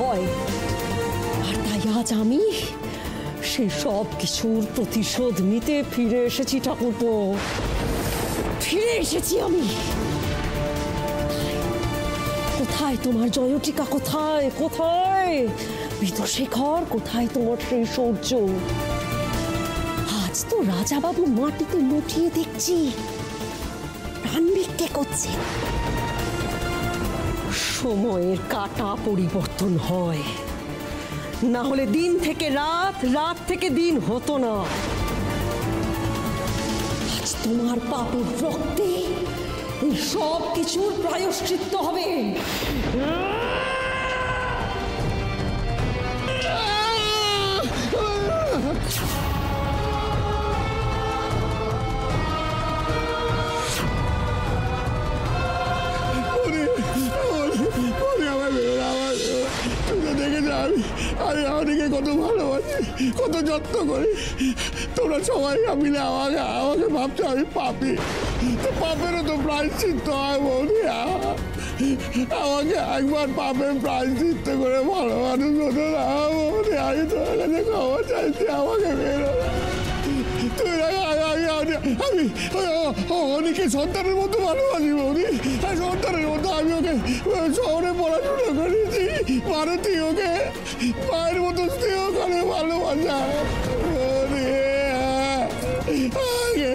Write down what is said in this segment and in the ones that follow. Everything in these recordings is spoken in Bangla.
হয়। আর তাই আজ আমি সেই সব কিছুর প্রতিশোধ নিতে ফিরে এসেছি ঠাকুরপো, ফিরে এসেছি আমি। কোথায় তোমার জয়টিকা, কোথায় কোথায় বিধুশেখর, কোথায় তোমার সেই সৌর্য? আজ তো রাজাবাবু মাটিতে লুটিয়ে দেখছি প্রাণ ভিক্ষে করছে। সময়ের কাঁটা পরিবর্তন হয়, না হলে দিন থেকে রাত, রাত থেকে দিন হতো না। আজ তোমার পাপের রক্তে এই সব কিছুর প্রায়শ্চিত্ত হবে। আমি আমাদেরকে কত ভালোবাসি, কত যত্ন করি। তোমরা সবাই মিলে আমাকে ভাবছো আমি পাপি। তো পাপেরও তো প্রায়শ্চিত্ত হয় বৌদি। আমাকে একবার পাপের প্রায়শ্চিত্ত করে ভালো মানুষ হতো না বৌদি। আমি তোমার কাছে ক্ষমা চাইছি, আমাকে বেরো। আমি অনেকে সন্তানের মতো ভালোবাসি বৌদি। সন্তানের মতো আমি ওকে শহরে পড়াশোনা করেছি। ভারতী ওকে মায়ের মতো স্নেহ করে ভালোবাসা বৌদি। আগে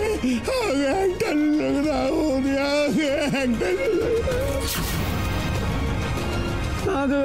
একটা সুযোগ দাও বৌদি, আগে একটা সুযোগ আগে।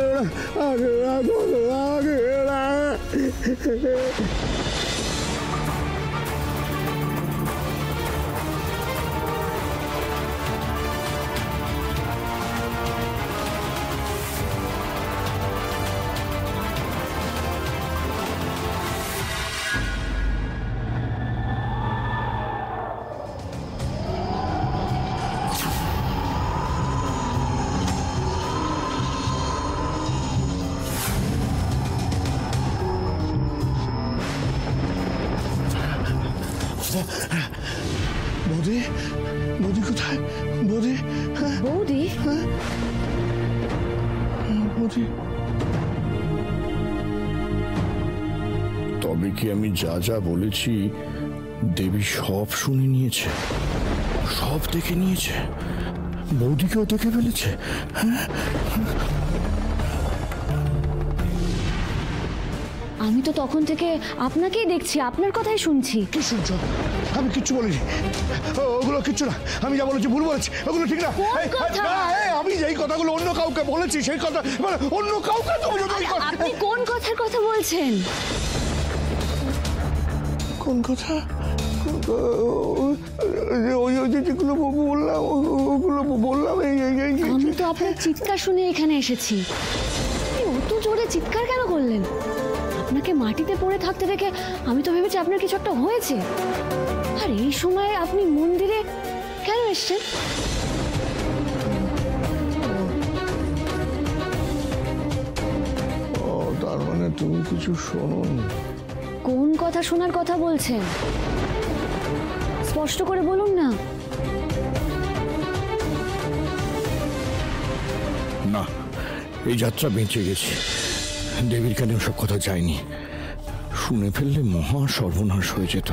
বৌদি, বৌদি কোথায়? বৌদি, বৌদি, বৌদি। তবে কি আমি যা যা বলেছি দেবী সব শুনে নিয়েছে, সব দেখে নিয়েছে? বৌদিকেও দেখে ফেলেছে? আমি তো তখন থেকে আপনাকেই দেখছি, আপনার কথাই শুনছি। কি শুনছো? আমি কিচ্ছু বলিনি, ওগুলো কিচ্ছু না। আমি যা বলেছি ভুল বলেছি, ওগুলো ঠিক না। আমি যেই কথাগুলো অন্য কাউকে বলেছি সেই কথা অন্য কাউকে। আপনি কোন কথার কথা বলছেন? কোন কথা? যেগুলো বললাম ওগুলো বললাম। আমি তো আপনার চিৎকার শুনে এখানে এসেছি। অত জোরে চিৎকার কেন করলেন? আপনাকে মাটিতে পড়ে থাকতে দেখে আমি তো ভেবেছি আপনার কিছু একটা হয়েছে। আর এই সময় আপনি মন্দিরে কেন এসেছেন? ও, তার মানে তুমি কিছু শোনোনি? কোন কথা শোনার কথা বলছেন? স্পষ্ট করে বলুন না। না, এই যাত্রা বেঁচে গেছে। দেবীর কানে সব কথা যায়নি। শুনে ফেললে মহা সর্বনাশ হয়ে যেত।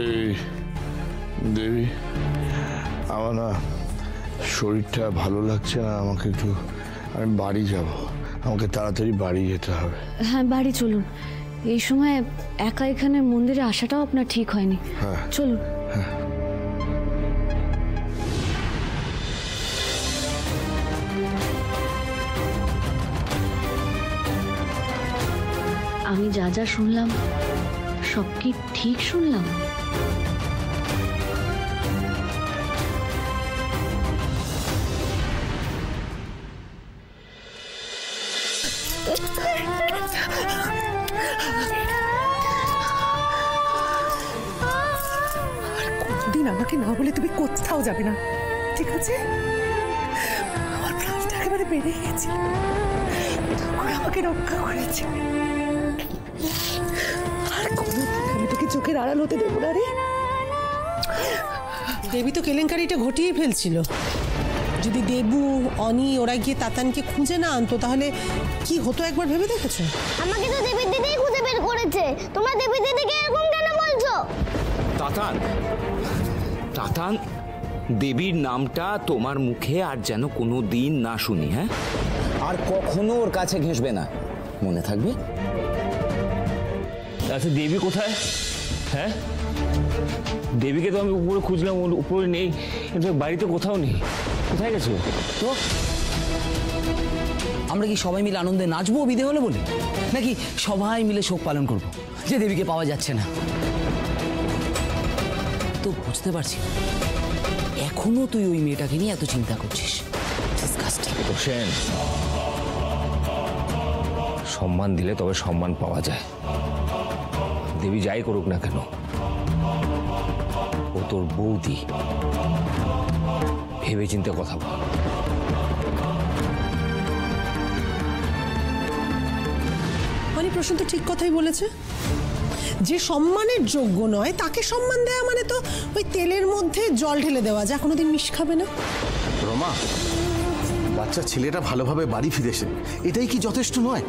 এই দেবী, আমার না শরীরটা ভালো লাগছে না। আমাকে একটু, আমি বাড়ি যাব। আমাকে তাড়াতাড়ি বাড়ি যেতে হবে। হ্যাঁ, বাড়ি চলুন। এই সময় একা এখানে মন্দিরে আসাটাও আপনার ঠিক হয়নি। হ্যাঁ, চলুন। হ্যাঁ। আমি যা যা শুনলাম সব কি ঠিক শুনলাম? কোনদিন আমাকে না বলে তুমি কোথাও যাবে না, ঠিক আছে? আমার প্রাণটা একেবারে বেড়ে গেছে। ঠাকুর আমাকে রক্ষা করেছে। আর কোনোদিন আমি তোকে চোখের আড়াল হতে দেবো না রে। দেবী তো কেলেঙ্কারিটা ঘটিয়ে ফেলছিল। যদি দেবু অনি ওরা গিয়ে তাতানকে খুঁজে না আনতো তাহলে কি হতো একবার ভেবে দেখেছো? আমাকে তো দেবীর দিদিই খুঁজে বের করেছে, তোমরা দেবীর দিদিকে এরকম কেন বলছো? তাতান, তাতান, দেবীর নামটা তোমার মুখে আর যেন কোনো দিন না শুনি, হ্যাঁ? আর কখনো ওর কাছে ঘেঁষবে না, মনে থাকবে? আচ্ছা দেবী কোথায়? হ্যাঁ, দেবীকে তো আমি উপরে খুঁজলাম, ওর উপরে নেই, ইনফ্যাক্ট বাড়িতে কোথাও নেই। কোথায় গেছো? তো আমরা কি সবাই মিলে আনন্দে নাচবো বিদে হলো বলে, নাকি সবাই মিলে শোক পালন করব যে দেবীকে পাওয়া যাচ্ছে না? তো বুঝতে পারছি এখনো তুই ওই মেয়েটাকে নিয়ে এত চিন্তা করছিস। সেন, সম্মান দিলে তবে সম্মান পাওয়া যায়। দেবী যাই করুক না কেন, ও তোর বৌদি, ভেবে চিন্তে কথা বল। মানে প্রশ্ন তো ঠিক কথাই বলেছে, যে সম্মানের যোগ্য নয় তাকে সম্মান দেওয়া মানে তো ওই তেলের মধ্যে জল ঢেলে দেওয়া, যা কোনোদিন মিশ খাবে না। রমা, বাচ্চা ছেলেটা ভালোভাবে বাড়ি ফিরেছে, এটাই কি যথেষ্ট নয়?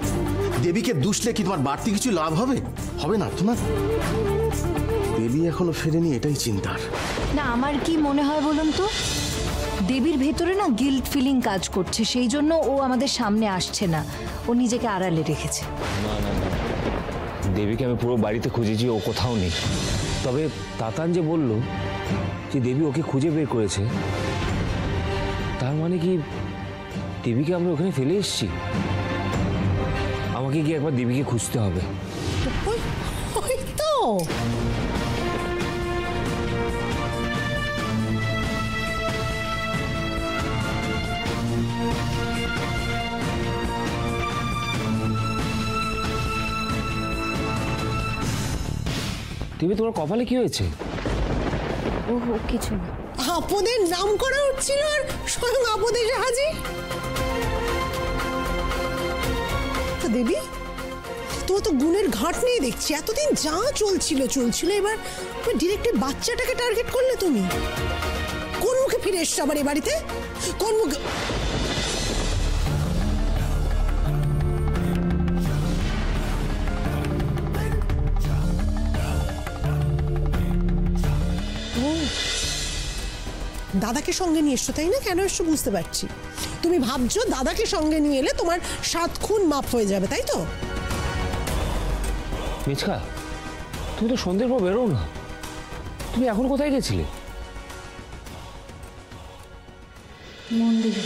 দেবীকে দুষলে কি তোমার বাড়তি কিছু লাভ হবে? হবে না তোমার? দেবী এখনো ফেরেনি, এটাই চিন্তার। না, আমার কি মনে হয় বলুন তো, দেবীর ভেতরে না গিল্ট ফিলিং কাজ করছে, সেই জন্য ও আমাদের সামনে আসছে না, ও নিজেকে আড়ালে রেখেছে। না না না, দেবীকে আমি পুরো বাড়িতে খুঁজেছি, ও কোথাও নেই। তবে তাতান যে বলল যে দেবী ওকে খুঁজে বের করেছে, তার মানে কি দেবীকে আমরা ওখানে ফেলে এসেছি? আমাকে গিয়ে একবার দেবীকে খুঁজতে হবে। ওই তো দেবী, তোমার কপালে কি হয়েছে? ও কিছু না। আপদের নাম করা হচ্ছিল আর স্বয়ং আপদ এসে হাজির। দেবী, তোমার তো গুণের ঘাট নেই দেখছি, এতদিন যা চলছিল এবার ডিরেক্টলি বাচ্চাটাকে টার্গেট করলে তুমি। কোন মুখে ফিরে এসছো আবার এ বাড়িতে? কোন মুখে? দাদাকে সঙ্গে নিয়ে এসছো তাই না? কেন এসছো বুঝতে পারছি। তুমি ভাবছো দাদাকে সঙ্গে নিয়ে এলে তোমার 7 খুন মাফ হয়ে যাবে, তাই তো? মিচকা, তুমি তো সন্ধ্যের পর বেরো না, তুমি এখন কোথায় গেছিলে? মন্দিরে।